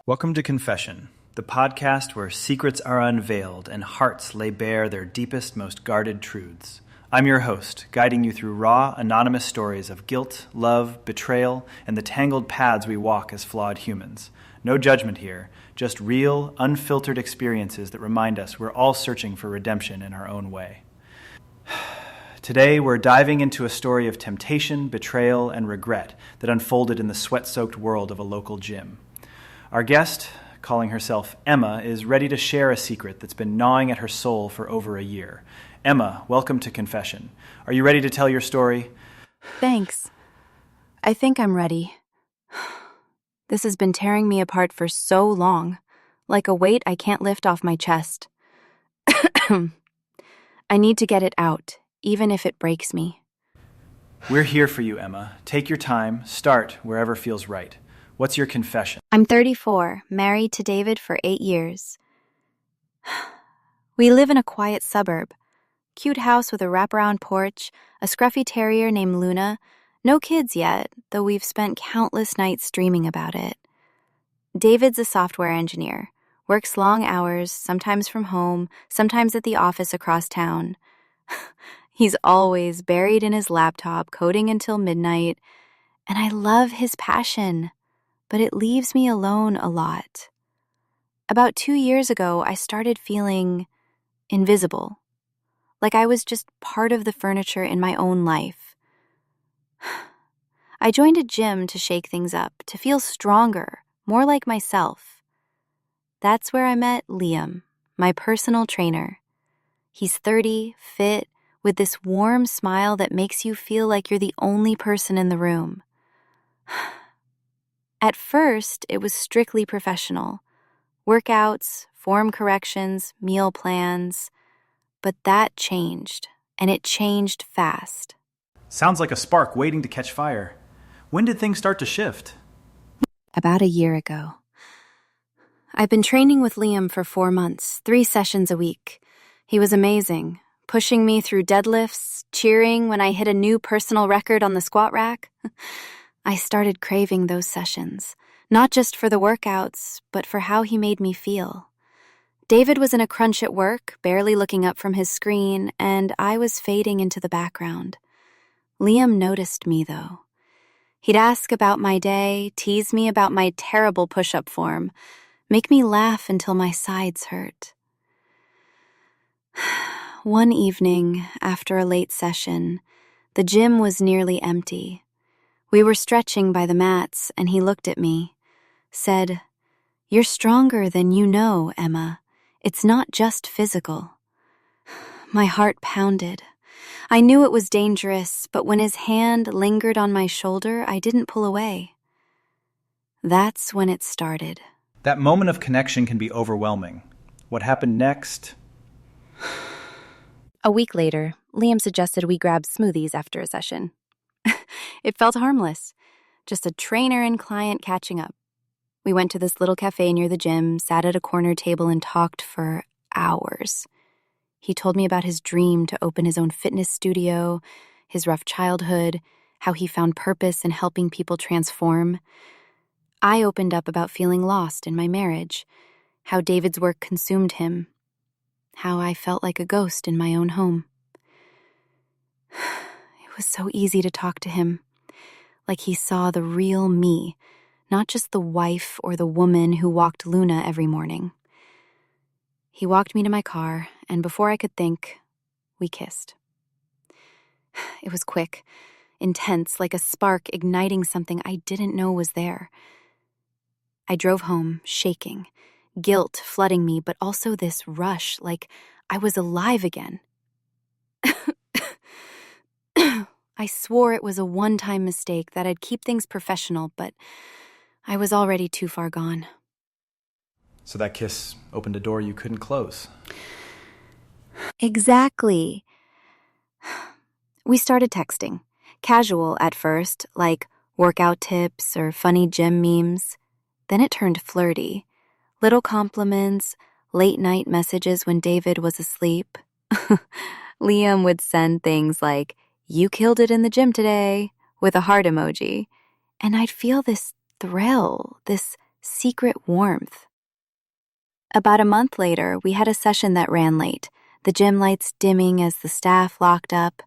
Welcome to Confession, the podcast where secrets are unveiled and hearts lay bare their deepest, most guarded truths. I'm your host, guiding you through raw, anonymous stories of guilt, love, betrayal, and the tangled paths we walk as flawed humans. No judgment here, just real, unfiltered experiences that remind us we're all searching for redemption in our own way. Today, we're diving into a story of temptation, betrayal, and regret that unfolded in the sweat-soaked world of a local gym. Our guest, calling herself Emma, is ready to share a secret that's been gnawing at her soul for over a year. Emma, welcome to Confession. Are you ready to tell your story? Thanks. I think I'm ready. This has been tearing me apart for so long, like a weight I can't lift off my chest. I need to get it out, even if it breaks me. We're here for you, Emma. Take your time. Start wherever feels right. What's your confession? I'm 34, married to David for 8 years. We live in a quiet suburb. Cute house with a wraparound porch, a scruffy terrier named Luna. No kids yet, though we've spent countless nights dreaming about it. David's a software engineer, works long hours, sometimes from home, sometimes at the office across town. He's always buried in his laptop, coding until midnight, and I love his passion, but it leaves me alone a lot. About 2 years ago, I started feeling invisible, like I was just part of the furniture in my own life. I joined a gym to shake things up, to feel stronger, more like myself. That's where I met Liam, my personal trainer. He's 30, fit, with this warm smile that makes you feel like you're the only person in the room. At first, it was strictly professional. Workouts, form corrections, meal plans. But that changed, and it changed fast. Sounds like a spark waiting to catch fire. When did things start to shift? About a year ago. I've been training with Liam for 4 months, 3 sessions a week. He was amazing, pushing me through deadlifts, cheering when I hit a new personal record on the squat rack. I started craving those sessions, not just for the workouts, but for how he made me feel. David was in a crunch at work, barely looking up from his screen, and I was fading into the background. Liam noticed me, though. He'd ask about my day, tease me about my terrible push-up form, make me laugh until my sides hurt. One evening, after a late session, the gym was nearly empty. We were stretching by the mats, and he looked at me, said, "You're stronger than you know, Emma. It's not just physical." My heart pounded. I knew it was dangerous, but when his hand lingered on my shoulder, I didn't pull away. That's when it started. That moment of connection can be overwhelming. What happened next? A week later, Liam suggested we grab smoothies after a session. It felt harmless, just a trainer and client catching up. We went to this little cafe near the gym, sat at a corner table, and talked for hours. He told me about his dream to open his own fitness studio, his rough childhood, how he found purpose in helping people transform. I opened up about feeling lost in my marriage, how David's work consumed him, how I felt like a ghost in my own home. It was so easy to talk to him, like he saw the real me, not just the wife or the woman who walked Luna every morning. He walked me to my car, and before I could think, we kissed. It was quick, intense, like a spark igniting something I didn't know was there. I drove home, shaking, guilt flooding me, but also this rush, like I was alive again. I swore it was a one-time mistake, that I'd keep things professional, but I was already too far gone. So that kiss opened a door you couldn't close. Exactly. We started texting. Casual at first, like workout tips or funny gym memes. Then it turned flirty. Little compliments, late-night messages when David was asleep. Liam would send things like, "You killed it in the gym today," with a heart emoji. And I'd feel this thrill, this secret warmth. About a month later, we had a session that ran late, the gym lights dimming as the staff locked up.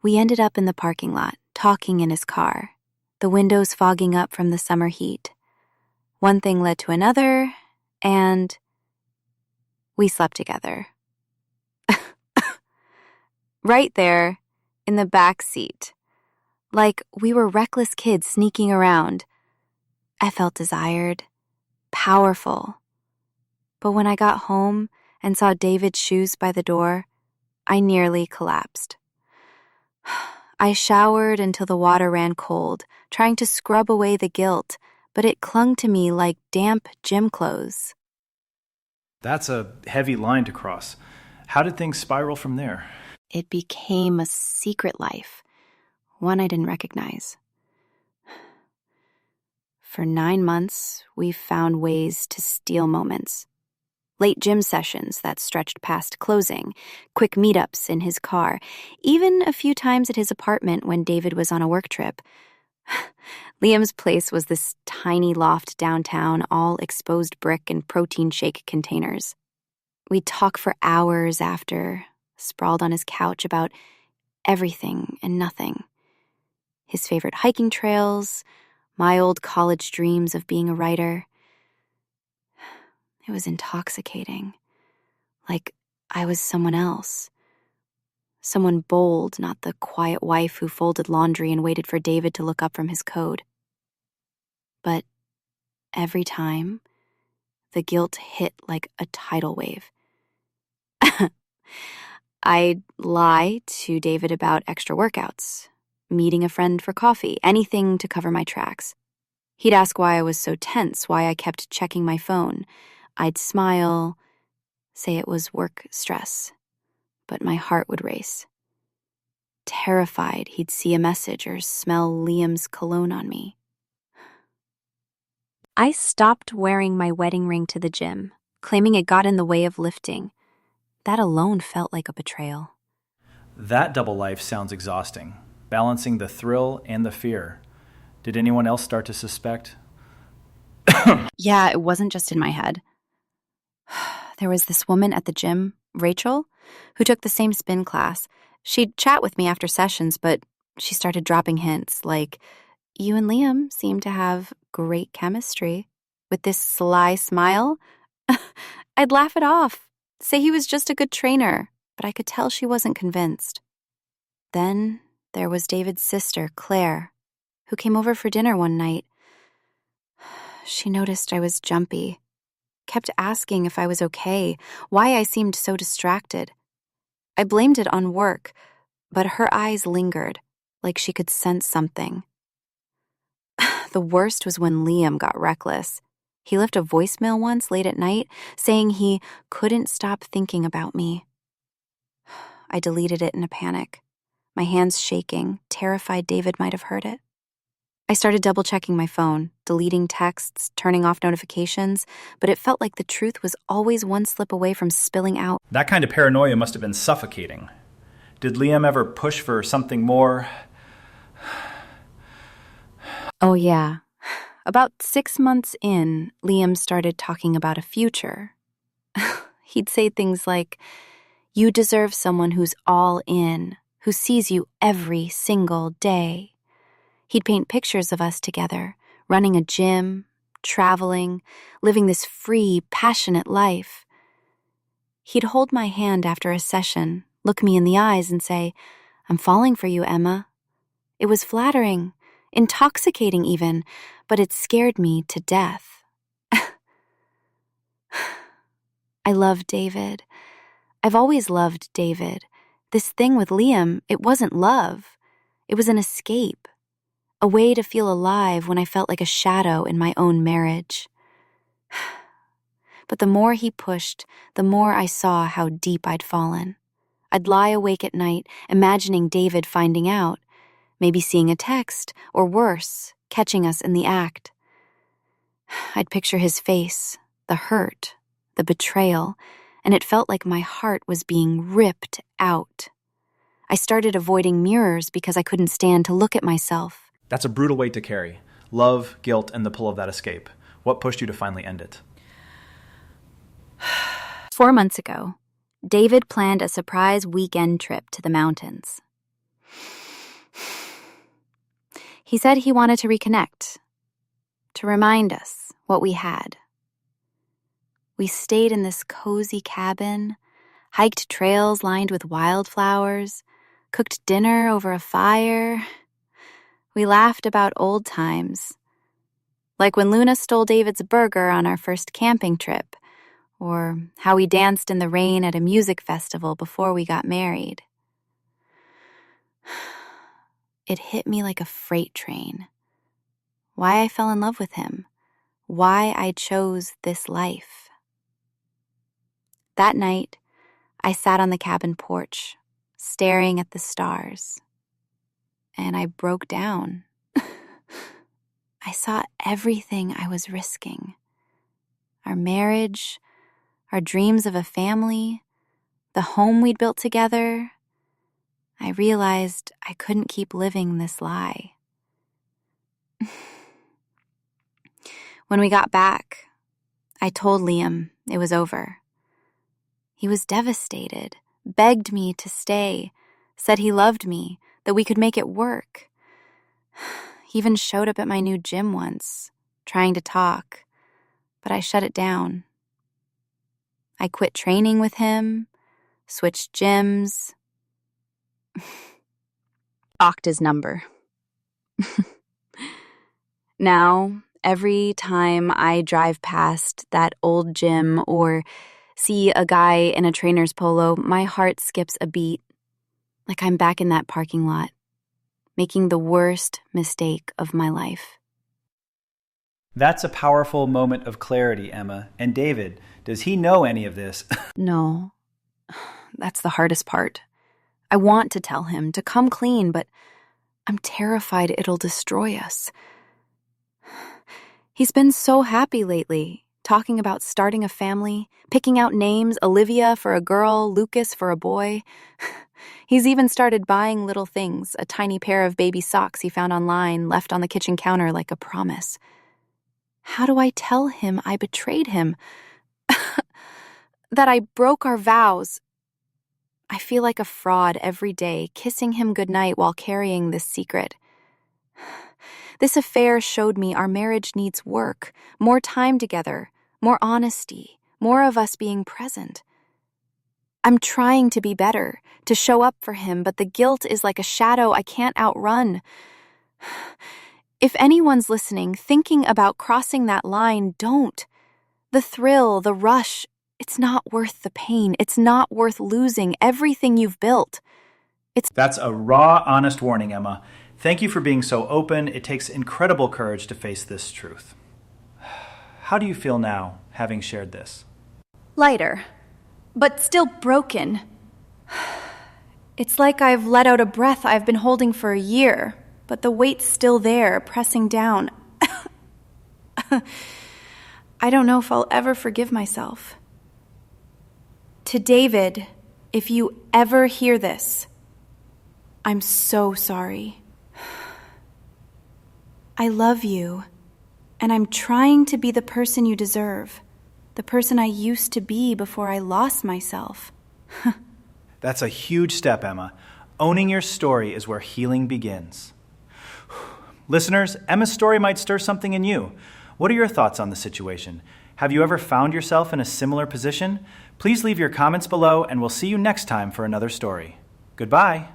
We ended up in the parking lot, talking in his car, the windows fogging up from the summer heat. One thing led to another, and we slept together. Right there, in the back seat. Like we were reckless kids sneaking around. I felt desired, powerful. But when I got home and saw David's shoes by the door, I nearly collapsed. I showered until the water ran cold, trying to scrub away the guilt, but it clung to me like damp gym clothes. That's a heavy line to cross. How did things spiral from there? It became a secret life, one I didn't recognize. For 9 months, we found ways to steal moments. Late gym sessions that stretched past closing, quick meetups in his car, even a few times at his apartment when David was on a work trip. Liam's place was this tiny loft downtown, all exposed brick and protein shake containers. We'd talk for hours after, sprawled on his couch about everything and nothing. His favorite hiking trails, my old college dreams of being a writer. It was intoxicating, like I was someone else. Someone bold, not the quiet wife who folded laundry and waited for David to look up from his code. But every time, the guilt hit like a tidal wave. I'd lie to David about extra workouts, meeting a friend for coffee, anything to cover my tracks. He'd ask why I was so tense, why I kept checking my phone. I'd smile, say it was work stress, but my heart would race. Terrified he'd see a message or smell Liam's cologne on me. I stopped wearing my wedding ring to the gym, claiming it got in the way of lifting. That alone felt like a betrayal. That double life sounds exhausting, balancing the thrill and the fear. Did anyone else start to suspect? Yeah, it wasn't just in my head. There was this woman at the gym, Rachel, who took the same spin class. She'd chat with me after sessions, but she started dropping hints like, "You and Liam seem to have great chemistry," with this sly smile. I'd laugh it off, say he was just a good trainer, but I could tell she wasn't convinced. Then there was David's sister, Claire, who came over for dinner one night. She noticed I was jumpy, kept asking if I was okay, why I seemed so distracted. I blamed it on work, but her eyes lingered, like she could sense something. The worst was when Liam got reckless. He left a voicemail once late at night saying he couldn't stop thinking about me. I deleted it in a panic, my hands shaking, terrified David might have heard it. I started double-checking my phone, deleting texts, turning off notifications, but it felt like the truth was always one slip away from spilling out. That kind of paranoia must have been suffocating. Did Liam ever push for something more? Oh, yeah. About 6 months in, Liam started talking about a future. He'd say things like, "You deserve someone who's all in, who sees you every single day." He'd paint pictures of us together, running a gym, traveling, living this free, passionate life. He'd hold my hand after a session, look me in the eyes and say, "I'm falling for you, Emma." It was flattering, intoxicating even, but it scared me to death. I love David. I've always loved David. This thing with Liam, it wasn't love. It was an escape. A way to feel alive when I felt like a shadow in my own marriage. But the more he pushed, the more I saw how deep I'd fallen. I'd lie awake at night, imagining David finding out, maybe seeing a text, or worse, catching us in the act. I'd picture his face, the hurt, the betrayal, and it felt like my heart was being ripped out. I started avoiding mirrors because I couldn't stand to look at myself. That's a brutal weight to carry. Love, guilt, and the pull of that escape. What pushed you to finally end it? 4 months ago, David planned a surprise weekend trip to the mountains. He said he wanted to reconnect, to remind us what we had. We stayed in this cozy cabin, hiked trails lined with wildflowers, cooked dinner over a fire. We laughed about old times, like when Luna stole David's burger on our first camping trip, or how we danced in the rain at a music festival before we got married. It hit me like a freight train. Why I fell in love with him. Why I chose this life. That night, I sat on the cabin porch, staring at the stars, and I broke down. I saw everything I was risking. Our marriage, our dreams of a family, the home we'd built together. I realized I couldn't keep living this lie. When we got back, I told Liam it was over. He was devastated, begged me to stay, said he loved me, that we could make it work. He even showed up at my new gym once, trying to talk, but I shut it down. I quit training with him, switched gyms, blocked his number. Now, every time I drive past that old gym or see a guy in a trainer's polo, my heart skips a beat, like I'm back in that parking lot, making the worst mistake of my life. That's a powerful moment of clarity, Emma. And David, does he know any of this? No, that's the hardest part. I want to tell him to come clean, but I'm terrified it'll destroy us. He's been so happy lately, talking about starting a family, picking out names, Olivia for a girl, Lucas for a boy. He's even started buying little things, a tiny pair of baby socks he found online, left on the kitchen counter like a promise. How do I tell him I betrayed him? That I broke our vows? I feel like a fraud every day, kissing him goodnight while carrying this secret. This affair showed me our marriage needs work, more time together, more honesty, more of us being present. I'm trying to be better, to show up for him, but the guilt is like a shadow I can't outrun. If anyone's listening, thinking about crossing that line, don't. The thrill, the rush, it's not worth the pain. It's not worth losing everything you've built. That's a raw, honest warning, Emma. Thank you for being so open. It takes incredible courage to face this truth. How do you feel now, having shared this? Lighter, but still broken. It's like I've let out a breath I've been holding for a year, but the weight's still there, pressing down. I don't know if I'll ever forgive myself. To David, if you ever hear this, I'm so sorry. I love you, and I'm trying to be the person you deserve, the person I used to be before I lost myself. That's a huge step, Emma. Owning your story is where healing begins. Listeners, Emma's story might stir something in you. What are your thoughts on the situation? Have you ever found yourself in a similar position? Please leave your comments below, and we'll see you next time for another story. Goodbye.